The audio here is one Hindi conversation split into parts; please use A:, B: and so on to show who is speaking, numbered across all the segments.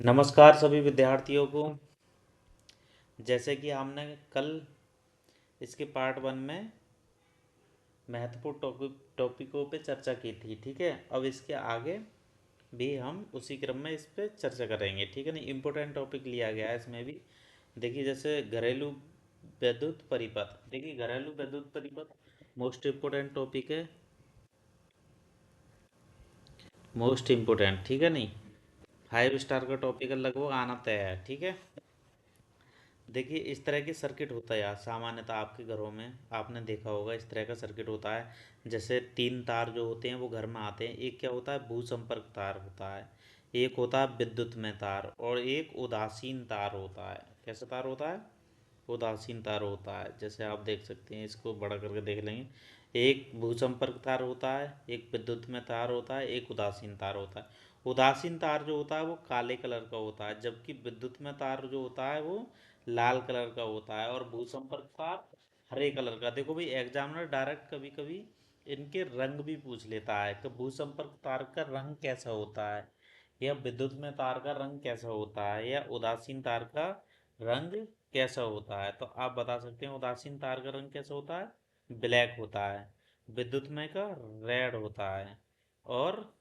A: नमस्कार सभी विद्यार्थियों को। जैसे कि हमने कल इसके पार्ट वन में महत्वपूर्ण टॉपिकों पे चर्चा की थी, ठीक है। अब इसके आगे भी हम उसी क्रम में इस पे चर्चा करेंगे, ठीक है ना। इम्पोर्टेंट टॉपिक लिया गया है इसमें भी। देखिए, जैसे घरेलू विद्युत परिपथ। देखिए, घरेलू विद्युत परिपथ मोस्ट इम्पोर्टेंट टॉपिक है, मोस्ट इम्पोर्टेंट, ठीक है नहीं। 5 स्टार का टॉपिक है, लगभग आना तय है, ठीक है। देखिए, इस तरह की सर्किट होता है यार, सामान्यतः आपके घरों में आपने देखा होगा इस तरह का सर्किट होता है। जैसे 3 तार जो होते हैं वो घर में आते हैं। एक क्या होता है, भू संपर्क तार होता है। एक होता है विद्युत में तार, और एक उदासीन तार होता है। कैसा तार होता है? उदासीन तार होता है। जैसे आप देख सकते हैं, इसको बड़ा करके देख लेंगे। एक भू संपर्क तार होता है, एक विद्युत में तार होता है, एक उदासीन तार होता है। उदासीन तार जो होता है वो काले कलर का होता है, जबकि विद्युत में तार जो होता है वो लाल कलर का होता है, और भू संपर्क तार हरे कलर का। देखो भाई, एग्जामिनर डायरेक्ट कभी कभी इनके रंग भी पूछ लेता है कि भू संपर्क तार का रंग कैसा होता है, या विद्युत में तार का रंग कैसा होता है, या उदासीन तार का रंग कैसा होता है। तो आप बता सकते हैं उदासीन तार का रंग कैसा होता है, ब्लैक होता है। विद्युत में का रेड होता है, और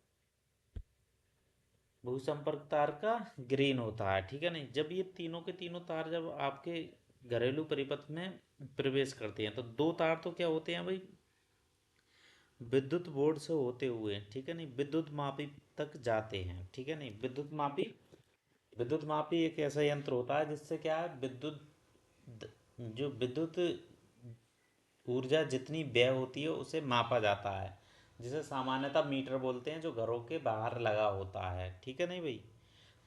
A: भूसंपर्क तार का ग्रीन होता है, ठीक है नहीं। जब ये तीनों के तीनों तार जब आपके घरेलू परिपथ में प्रवेश करते हैं, तो दो तार तो क्या होते हैं भाई, विद्युत बोर्ड से होते हुए, ठीक है नहीं, विद्युत मापी तक जाते हैं, ठीक है नहीं। विद्युत मापी एक ऐसा यंत्र होता है जिससे क्या है, जो विद्युत ऊर्जा जितनी व्यय होती है उसे मापा जाता है, जिसे सामान्यतः मीटर बोलते हैं, जो घरों के बाहर लगा होता है, ठीक है नहीं भाई।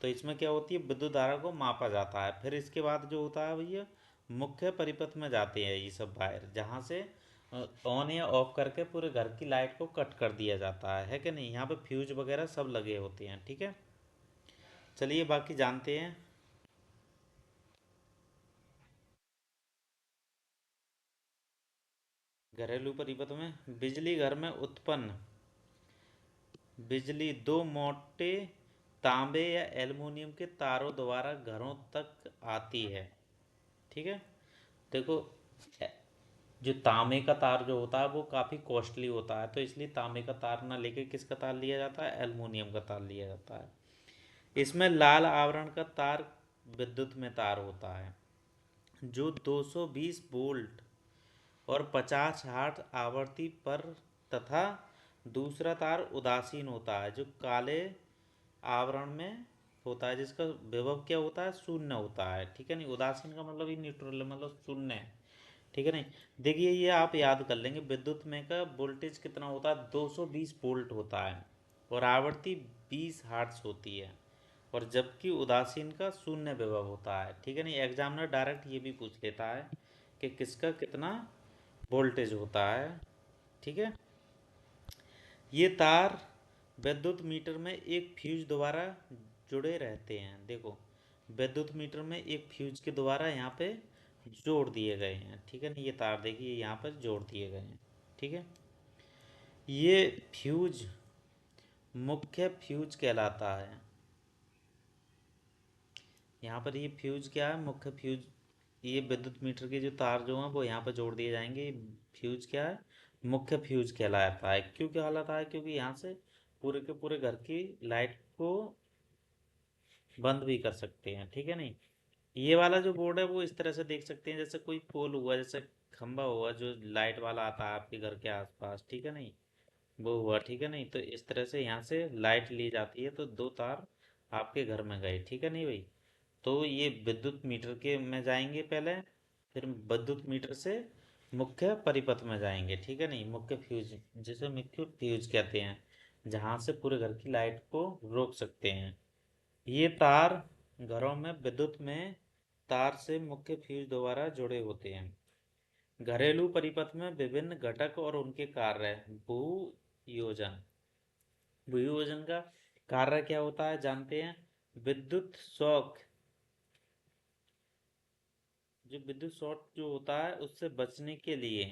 A: तो इसमें क्या होती है, विद्युत धारा को मापा जाता है। फिर इसके बाद जो होता है भैया, मुख्य परिपथ में जाते हैं ये सब वायर, जहाँ से ऑन या ऑफ करके पूरे घर की लाइट को कट कर दिया जाता है कि नहीं। यहाँ पे फ्यूज वगैरह सब लगे होते हैं, ठीक है। चलिए बाकी जानते हैं। घरेलू परिपथ में बिजली घर में उत्पन्न बिजली दो मोटे तांबे या एल्युमिनियम के तारों द्वारा घरों तक आती है, ठीक है। देखो, जो तांबे का तार जो होता है वो काफ़ी कॉस्टली होता है, तो इसलिए तांबे का तार ना लेके किसका तार लिया जाता है, एल्युमिनियम का तार लिया जाता है। इसमें लाल आवरण का तार विद्युत में तार होता है, जो 220 वोल्ट और 50 हर्ट्ज आवृत्ति पर, तथा दूसरा तार उदासीन होता है, जो काले आवरण में होता है, जिसका विभव क्या होता है, शून्य होता है, ठीक है नहीं। उदासीन का मतलब ही न्यूट्रल है, मतलब शून्य है, ठीक है नहीं। देखिए, ये आप याद कर लेंगे, विद्युत में का वोल्टेज कितना होता है, 220 वोल्ट होता है, और आवृत्ति 20 हर्ट्ज होती है, और जबकि उदासीन का शून्य विभव होता है, ठीक है नहीं। एग्जामिनर डायरेक्ट ये भी पूछ लेता है कि किसका कितना वोल्टेज होता है, ठीक है। ये तार विद्युत मीटर में एक फ्यूज द्वारा जुड़े रहते हैं। देखो, विद्युत मीटर में एक फ्यूज के द्वारा यहाँ पे जोड़ दिए गए हैं, ठीक है ना। ये तार देखिए यहाँ पर जोड़ दिए गए हैं, ठीक है। ये फ्यूज मुख्य फ्यूज कहलाता है। यहाँ पर ये फ्यूज क्या है, मुख्य फ्यूज। ये विद्युत मीटर के जो तार जो हैं वो यहाँ पर जोड़ दिए जाएंगे। ये फ्यूज क्या है, मुख्य फ्यूज कहलाता है। क्यों कहलाता है, क्योंकि यहाँ से पूरे के पूरे घर की लाइट को बंद भी कर सकते हैं, ठीक है नहीं। ये वाला जो बोर्ड है वो इस तरह से देख सकते हैं, जैसे कोई पोल हुआ, जैसे खंबा हुआ जो लाइट वाला आता है आपके घर के आसपास, ठीक है नहीं, वो हुआ, ठीक है नहीं। तो इस तरह से यहाँ से लाइट ली जाती है, तो दो तार आपके घर में गए, ठीक है नहीं भाई। तो ये विद्युत मीटर के में जाएंगे पहले, फिर विद्युत मीटर से मुख्य परिपथ में जाएंगे, ठीक है नहीं। मुख्य फ्यूज, जिसे मुख्य फ्यूज कहते हैं, जहाँ से पूरे घर की लाइट को रोक सकते हैं। ये तार घरों में विद्युत में तार से मुख्य फ्यूज द्वारा जुड़े होते हैं। घरेलू परिपथ में विभिन्न घटक और उनके कार्य। भू योजन। भू योजन का कार्य क्या होता है जानते हैं। विद्युत शॉक, जो विद्युत शॉक जो होता है उससे बचने के लिए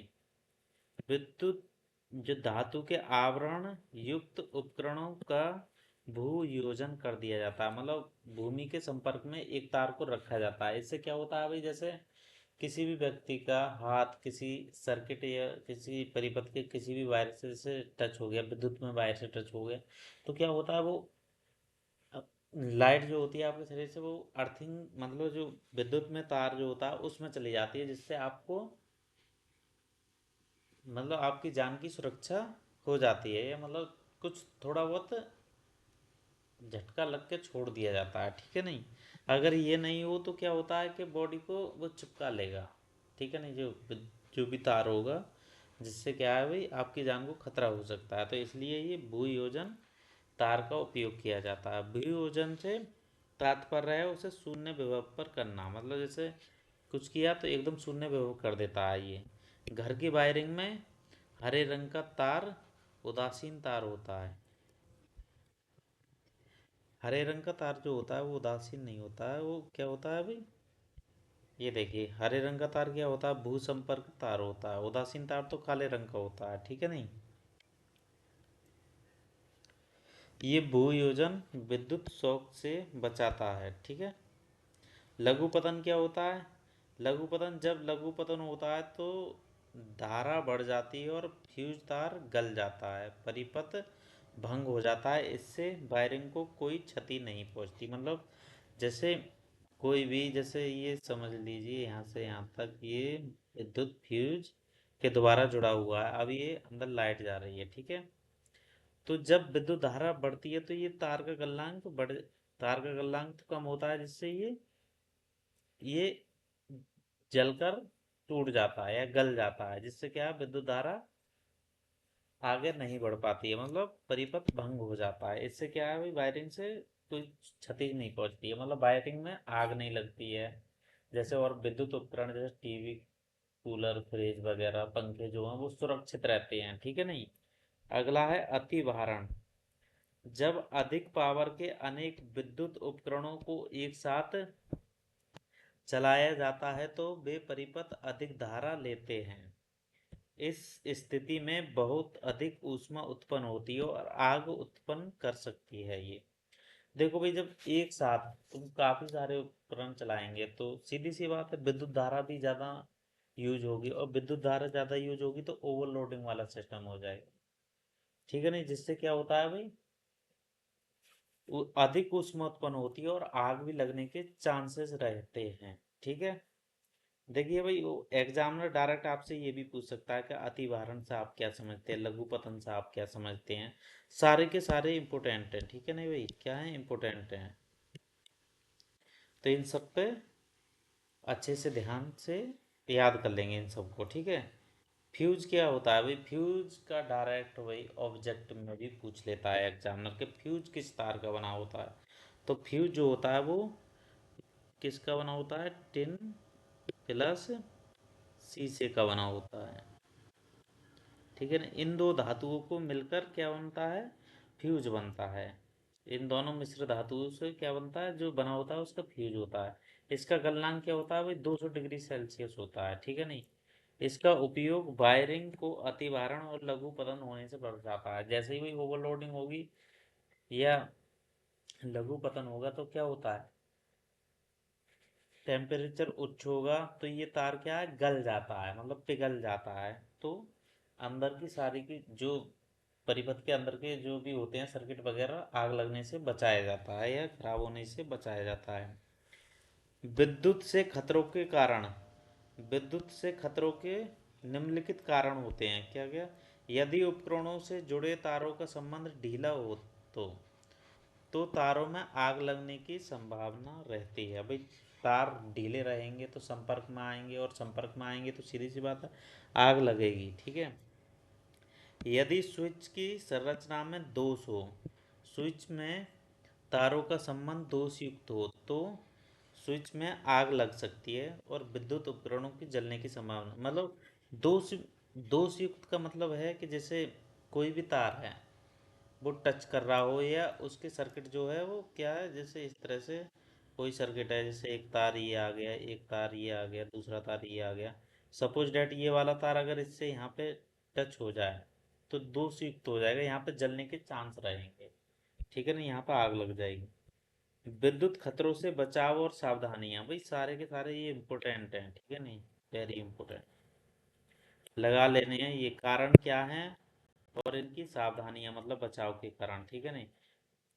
A: विद्युत, जो धातु के आवरण युक्त उपकरणों का भू योजन कर दिया जाता है, मतलब भूमि के संपर्क में एक तार को रखा जाता है। इससे क्या होता है भाई, जैसे किसी भी व्यक्ति का हाथ किसी सर्किट या किसी परिपथ के किसी भी वायर से टच हो गया, विद्युत में वायर से टच हो गया, तो क्या होता है वो लाइट जो होती है आपके शरीर से वो अर्थिंग, मतलब जो विद्युत में तार जो होता है उसमें चली जाती है, जिससे आपको मतलब आपकी जान की सुरक्षा हो जाती है, या मतलब कुछ थोड़ा बहुत झटका लग के छोड़ दिया जाता है, ठीक है नहीं। अगर ये नहीं हो तो क्या होता है कि बॉडी को वो चिपका लेगा, ठीक है नहीं, जो भी तार होगा, जिससे क्या है भाई आपकी जान को खतरा हो सकता है। तो इसलिए ये भूयोजन तार का उपयोग किया जाता है। भूयोजन से तात्पर्य है उसे शून्य विभव पर करना, मतलब जैसे कुछ किया तो एकदम शून्य विभव कर देता है ये। घर की वायरिंग में हरे रंग का तार उदासीन तार होता है। हरे रंग का तार जो होता है वो उदासीन नहीं होता है, वो क्या होता है भाई, ये देखिए हरे रंग का तार क्या होता है, भू संपर्क तार होता है। उदासीन तार तो काले रंग का होता है, ठीक है नहीं। ये भू योजन विद्युत शॉक से बचाता है, ठीक है। लघु पतन क्या होता है, लघु पतन जब लघु पतन होता है तो धारा बढ़ जाती है और फ्यूज तार गल जाता है, परिपथ भंग हो जाता है, इससे वायरिंग को कोई क्षति नहीं पहुंचती। मतलब जैसे कोई भी, जैसे ये समझ लीजिए यहाँ से यहाँ तक ये विद्युत फ्यूज के द्वारा जुड़ा हुआ है, अब ये अंदर लाइट जा रही है, ठीक है। तो जब विद्युत धारा बढ़ती है तो ये तार का गलनांक तो कम होता है, जिससे ये जलकर टूट जाता है या गल जाता है, जिससे क्या है विद्युत धारा आगे नहीं बढ़ पाती है, मतलब परिपथ भंग हो जाता है। इससे क्या है भाई वायरिंग से कोई क्षति नहीं पहुंचती है, मतलब वायरिंग में आग नहीं लगती है। जैसे और विद्युत उपकरण जैसे टीवी, कूलर, फ्रिज वगैरह, पंखे जो हैं वो सुरक्षित रहते हैं, ठीक है नहीं। अगला है अति भारण। जब अधिक पावर के अनेक विद्युत उपकरणों को एक साथ चलाया जाता है तो वे परिपथ अधिक धारा लेते हैं। इस स्थिति में बहुत अधिक ऊष्मा उत्पन्न होती है और आग उत्पन्न कर सकती है ये। देखो भाई जब एक साथ तुम काफी सारे उपकरण चलाएंगे तो सीधी सी बात है विद्युत धारा भी ज्यादा यूज होगी, और विद्युत धारा ज्यादा यूज होगी तो ओवरलोडिंग वाला सिस्टम हो जाएगा, ठीक है नहीं। जिससे क्या होता है भाई अधिक ऊष्मा उत्पन्न होती है और आग भी लगने के चांसेस रहते हैं, ठीक है। देखिए भाई वो एग्जामिनर डायरेक्ट आपसे ये भी पूछ सकता है कि अति भारण से आप क्या समझते हैं, लघु पतन से आप क्या समझते हैं। सारे के सारे इंपोर्टेंट हैं, ठीक है नहीं भाई, क्या है इंपोर्टेंट हैं। तो इन सब पे अच्छे से ध्यान से याद कर लेंगे इन सबको, ठीक है। फ्यूज क्या होता है भाई, फ्यूज का डायरेक्ट भाई ऑब्जेक्ट में भी पूछ लेता है एग्जामिनर के फ्यूज किस तार का बना होता है। तो फ्यूज जो होता है वो किसका बना होता है, टिन प्लस शीशे का बना होता है, ठीक है ना। इन दो धातुओं को मिलकर क्या बनता है, फ्यूज बनता है। इन दोनों मिश्र धातुओं से क्या बनता है, जो बना होता है उसका फ्यूज होता है। इसका गलनांक क्या होता है भाई, 200 डिग्री सेल्सियस होता है, ठीक है नहीं। इसका उपयोग वायरिंग को अतिभारण और लघु पतन होने से बढ़ जाता है। जैसे ही भाई ओवरलोडिंग होगी या लघु पतन होगा तो क्या होता है, टेम्परेचर उच्च होगा तो ये तार क्या है, गल जाता है, मतलब पिघल जाता है। तो अंदर की सारी की जो परिपथ के अंदर के जो भी होते हैं सर्किट वगैरह आग लगने से बचाया जाता है या खराब होने से बचाया जाता है। विद्युत से खतरों के कारण, विद्युत से खतरों के निम्नलिखित कारण होते हैं, क्या क्या। यदि उपकरणों से जुड़े तारों का संबंध ढीला हो तो तो तारों में आग लगने की संभावना रहती है भाई। तार ढीले रहेंगे तो संपर्क में आएंगे, और संपर्क में आएंगे तो सीधी सी बात है आग लगेगी, ठीक है। यदि स्विच की संरचना में दोष हो, स्विच में तारों का संबंध दोष युक्त हो तो स्विच में आग लग सकती है और विद्युत उपकरणों की जलने की संभावना, मतलब दोष दोष युक्त का मतलब है कि जैसे कोई भी तार है वो टच कर रहा हो, या उसके सर्किट जो है वो क्या है, जैसे इस तरह से कोई सर्किट है, जैसे एक तार ये आ गया, एक तार ये आ गया, दूसरा तार ये आ गया। सपोज डेट ये वाला तार अगर इससे यहाँ पे टच हो जाए तो दोषयुक्त हो जाएगा, यहाँ पे जलने के चांस रहेंगे। ठीक है ना, यहाँ पर आग लग जाएगी। विद्युत खतरों से बचाव और सावधानियां, भाई सारे के सारे ये इम्पोर्टेंट हैं, ठीक है नहीं, वेरी इंपॉर्टेंट लगा लेने हैं। ये कारण क्या है और इनकी सावधानियां मतलब बचाव के कारण, ठीक है नहीं।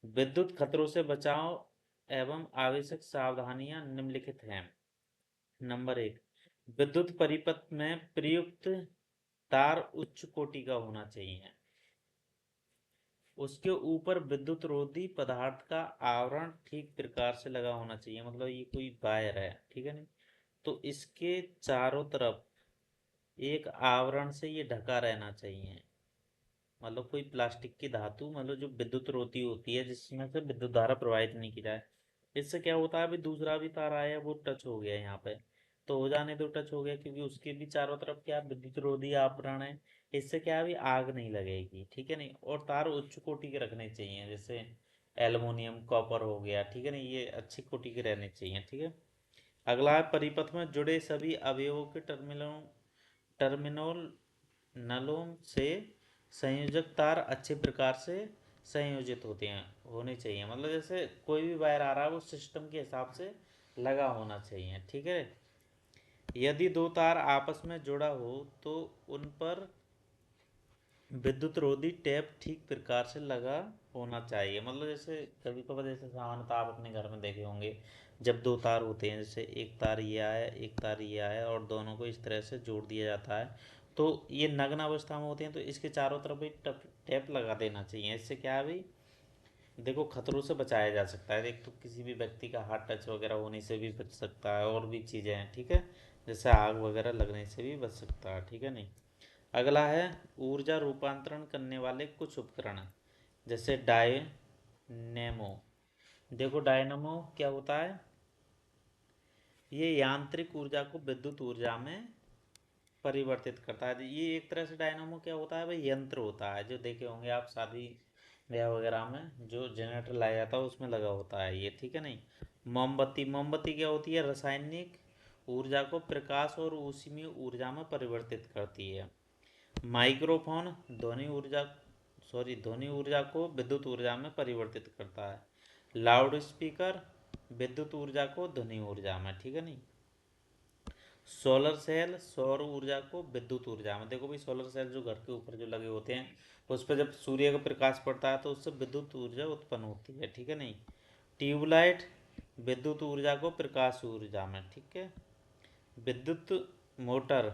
A: विद्युत खतरों से बचाव एवं आवश्यक सावधानियां निम्नलिखित हैं। नंबर एक, विद्युत परिपथ में प्रयुक्त तार उच्च कोटि का होना चाहिए। उसके ऊपर विद्युत रोधी पदार्थ का आवरण ठीक प्रकार से लगा होना चाहिए, मतलब ये कोई वायर है, ठीक है नहीं, तो इसके चारों तरफ एक आवरण से ये ढका रहना चाहिए। मतलब कोई प्लास्टिक की धातु, मतलब जो विद्युत रोधी होती है जिसमें से विद्युत धारा प्रवाहित नहीं की जाए। इससे क्या होता है, अभी दूसरा भी तार आया वो टच हो गया यहाँ पे, तो हो जाने दो, टच हो गया, क्योंकि उसके भी चारों तरफ क्या विद्युत रोधी आवरण है। इससे क्या अभी आग नहीं लगेगी, ठीक है नहीं। और तार उच्च कोटि के रखने चाहिए, जैसे एल्युमिनियम कॉपर हो गया, ठीक है नहीं, ये अच्छी कोटि के रहने चाहिए, ठीक है। अगला है, परिपथ में जुड़े सभी अवयवों के टर्मिनल नलों से संयोजक तार अच्छे प्रकार से संयोजित होते हैं, होने चाहिए। मतलब जैसे कोई भी वायर आ रहा है वो सिस्टम के हिसाब से लगा होना चाहिए, ठीक है। यदि दो तार आपस में जुड़ा हो तो उन पर विद्युत रोधी टैप ठीक प्रकार से लगा होना चाहिए। मतलब जैसे कभी कभार जैसे सामान्यतः आप अपने घर में देखे होंगे, जब दो तार होते हैं, जैसे एक तार ये आया एक तार ये आया और दोनों को इस तरह से जोड़ दिया जाता है, तो ये नग्न अवस्था में होते हैं, तो इसके चारों तरफ भी टैप लगा देना चाहिए। इससे क्या है भाई, देखो खतरों से बचाया जा सकता है। एक तो किसी भी व्यक्ति का हाथ टच वगैरह होने से भी बच सकता है, और भी चीज़ें हैं, ठीक है, जैसे आग वगैरह लगने से भी बच सकता है, ठीक है नहीं। अगला है, ऊर्जा रूपांतरण करने वाले कुछ उपकरण, जैसे डायनेमो। देखो डायनेमो क्या होता है, ये यांत्रिक ऊर्जा को विद्युत ऊर्जा में परिवर्तित करता है। ये एक तरह से डायनामो क्या होता है भाई, यंत्र होता है, जो देखे होंगे आप शादी ब्याह वगैरह में जो जनरेटर लाया जाता है उसमें लगा होता है ये, ठीक है नहीं। मोमबत्ती, मोमबत्ती क्या होती है, रासायनिक ऊर्जा को प्रकाश और ऊष्मीय ऊर्जा में परिवर्तित करती है। माइक्रोफोन ध्वनि ऊर्जा को विद्युत ऊर्जा में परिवर्तित करता है। लाउड स्पीकर विद्युत ऊर्जा को ध्वनि ऊर्जा में, ठीक है नहीं। सोलर सेल सौर ऊर्जा को विद्युत ऊर्जा में, देखो भाई सोलर सेल जो घर के ऊपर जो लगे होते हैं, उस पर जब सूर्य का प्रकाश पड़ता है तो उससे विद्युत ऊर्जा उत्पन्न होती है, ठीक है नहीं। ट्यूबलाइट विद्युत ऊर्जा को प्रकाश ऊर्जा में, ठीक है। विद्युत मोटर,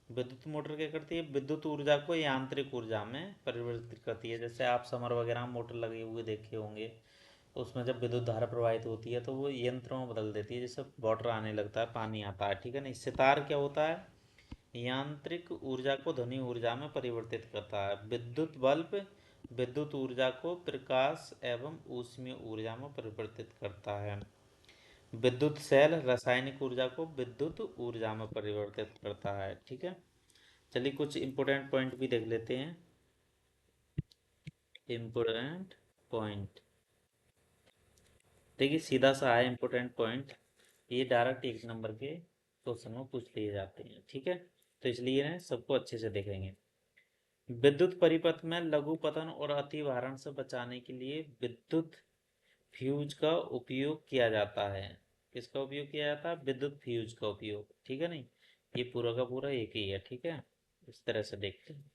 A: विद्युत मोटर क्या करती है, विद्युत ऊर्जा को यांत्रिक ऊर्जा में परिवर्तित करती है। जैसे आप समर वगैरह में मोटर लगे हुए देखे होंगे, उसमें जब विद्युत धारा प्रवाहित होती है तो वो यंत्रों में बदल देती है, जैसे वाटर आने लगता है, पानी आता है, ठीक है ना। इससे तार क्या होता है, यांत्रिक ऊर्जा को ध्वनि ऊर्जा में परिवर्तित करता है। विद्युत बल्ब विद्युत ऊर्जा को प्रकाश एवं ऊष्मीय ऊर्जा में परिवर्तित करता है। विद्युत सेल रासायनिक ऊर्जा को विद्युत ऊर्जा में परिवर्तित करता है, ठीक है। चलिए कुछ इंपोर्टेंट पॉइंट भी देख लेते हैं। इंपोर्टेंट पॉइंट, देखिए सीधा सा है इंपोर्टेंट पॉइंट, ये डायरेक्ट एक नंबर के क्वेश्चन में पूछ लिए जाते हैं, ठीक है। तो इसलिए ना सबको अच्छे से देखेंगे। विद्युत परिपथ में लघु पतन और अतिभारण से बचाने के लिए विद्युत फ्यूज का उपयोग किया जाता है। किसका उपयोग किया जाता है, विद्युत फ्यूज का उपयोग, ठीक है नहीं। ये पूरा का पूरा एक ही है, ठीक है। इस तरह से देखते हैं।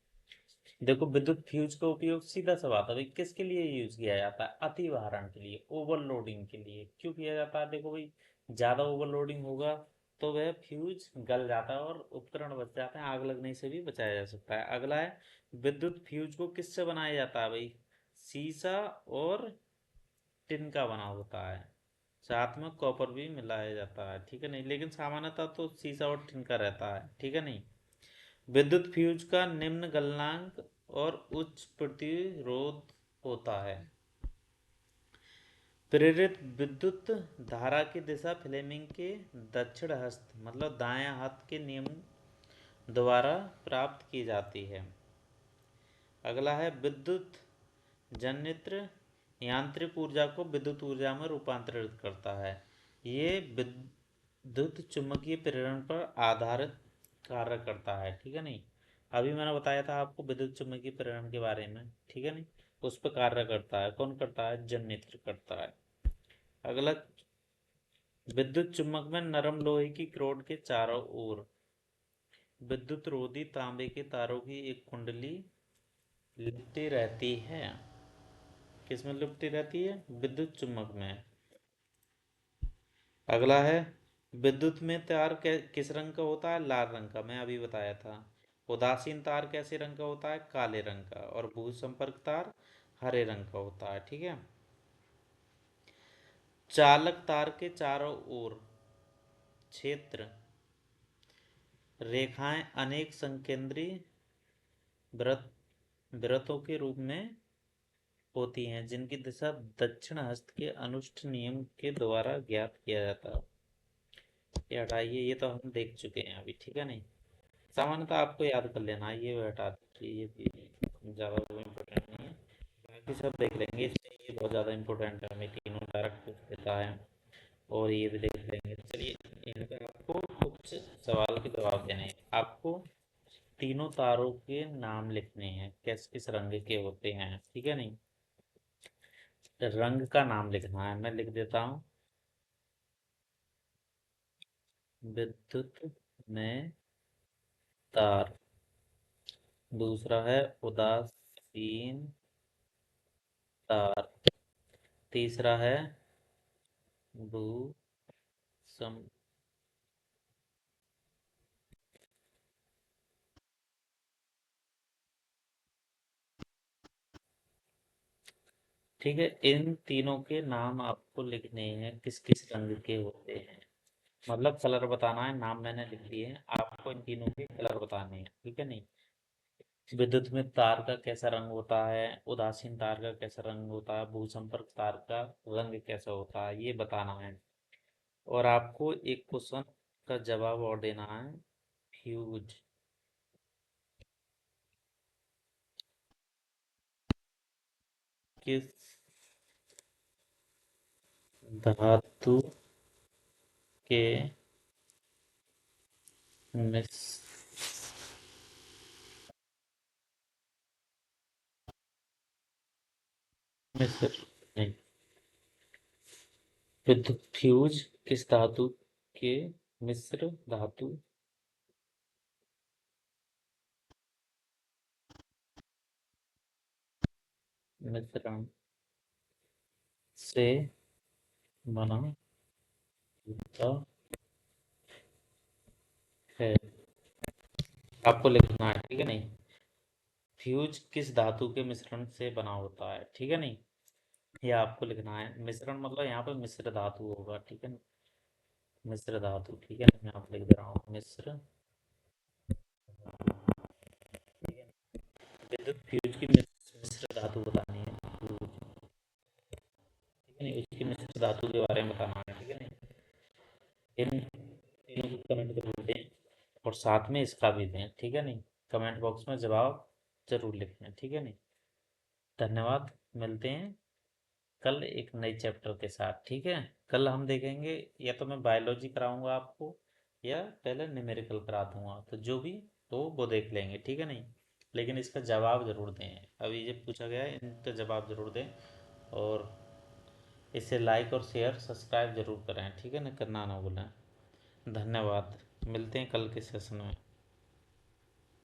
A: देखो विद्युत फ्यूज का उपयोग सीधा सा बात है भाई, किसके लिए यूज किया जाता है, अतिभारण के लिए, ओवरलोडिंग के लिए। क्यों किया जाता है, देखो भाई ज्यादा ओवरलोडिंग होगा तो वह फ्यूज गल जाता है और उपकरण बच जाते हैं, आग लगने से भी बचाया जा सकता है। अगला है, विद्युत फ्यूज को किससे बनाया जाता है भाई, शीशा और टिन का बना होता है, साथ में कॉपर भी मिलाया जाता है, ठीक है नहीं, लेकिन सामान्यतः तो शीशा और टिन का रहता है, ठीक है नहीं। विद्युत फ्यूज का निम्न गलनांक और उच्च प्रतिरोध होता है। प्रेरित विद्युत धारा की दिशा फ्लेमिंग के दक्षिण हस्त मतलब दाएं हाथ के नियम द्वारा प्राप्त की जाती है। अगला है, विद्युत जनित्र यांत्रिक ऊर्जा को विद्युत ऊर्जा में रूपांतरित करता है। ये विद्युत चुम्बकीय प्रेरण पर आधारित कार्य करता है, ठीक है नहीं। अभी मैंने बताया था आपको विद्युत चुम्बकीय प्रेरण के बारे में, ठीक है नहीं। उस पर कार्य करता है। कौन करता है? जननेत्र करता है। अगला, विद्युत चुम्बक में नरम लोहे की रॉड के चारों ओर विद्युत रोधी तांबे के तारों की एक कुंडली लिपटी रहती है। किसमें लिपटी रहती है? विद्युत चुम्बक में। अगला है, विद्युत में तार किस रंग का होता है? लाल रंग का, मैं अभी बताया था। उदासीन तार कैसे रंग का होता है? काले रंग का। और भू संपर्क तार हरे रंग का होता है। ठीक है। चालक तार के चारों ओर क्षेत्र रेखाएं अनेक संकेंद्री वृत्त वृत्तों के रूप में होती हैं, जिनकी दिशा दक्षिण हस्त के अनुष्ठ नियम के द्वारा ज्ञात किया जाता है। ये हटाइए, ये तो हम देख चुके हैं अभी। ठीक है नहीं, सामान्यतः आपको याद कर लेना है, ये हटा दीजिए, ये भी ज़्यादा वो इम्पोर्टेंट नहीं है। बाकी सब देख लेंगे, इसमें ये बहुत ज़्यादा इम्पोर्टेंट है, हमें तीनों डायरेक्ट पूछ देता है। और ये भी देख लेंगे। चलिए, यहाँ पे आपको कुछ सवाल के जवाब देने हैं। आपको तीनों तारों के नाम लिखने हैं, किस किस रंग के होते हैं। ठीक है नहीं, रंग का नाम लिखना है। मैं लिख देता हूँ। विद्युत में तार। दूसरा है उदासीन तार। तीसरा है भू सम ठीक है, इन तीनों के नाम आपको लिखने हैं, किस किस रंग के होते हैं। मतलब कलर बताना है। नाम मैंने लिख लिए हैं, आपको इन तीनों के कलर बताने हैं। ठीक है नहीं, विद्युत में तार का कैसा रंग होता है, उदासीन तार का कैसा रंग होता है, भूसंपर्क तार का रंग कैसा होता है, ये बताना है। और आपको एक क्वेश्चन का जवाब और देना है। फ्यूज किस धातु के मिस मिश्र नहीं, विद्युत फ्यूज किस धातु के मिश्र धातु मिश्रण से बना होता है। आपको लिखना है। ठीक है नहीं, फ्यूज किस धातु के मिश्रण से बना होता है। ठीक है नहीं, ये आपको लिखना है। मिश्रण मतलब यहाँ पे मिश्र धातु होगा। ठीक है ना, मिश्र धातु। ठीक है ना, मैं आप लिख दे रहा हूँ मिश्र। ठीक है, विद्युत फ्यूज की मिश्र धातु बतानी है। फ्यूज, ठीक है नहीं, उसकी मिश्र धातु के बारे में बताना है। ठीक है नहीं, इन तीनों को कमेंट जरूर दें, और साथ में इसका भी दें। ठीक है नहीं, कमेंट बॉक्स में जवाब जरूर लिखें। ठीक है नहीं, धन्यवाद। मिलते हैं कल एक नए चैप्टर के साथ। ठीक है, कल हम देखेंगे, या तो मैं बायोलॉजी कराऊंगा आपको, या पहले न्यूमेरिकल करा दूंगा, तो जो भी तो वो देख लेंगे। ठीक है नहीं, लेकिन इसका जवाब जरूर दें। अभी ये पूछा गया है, इनका जवाब जरूर दें। और इसे लाइक और शेयर सब्सक्राइब जरूर करें। ठीक है ना, करना ना भूलें। धन्यवाद। मिलते हैं कल के सेशन में।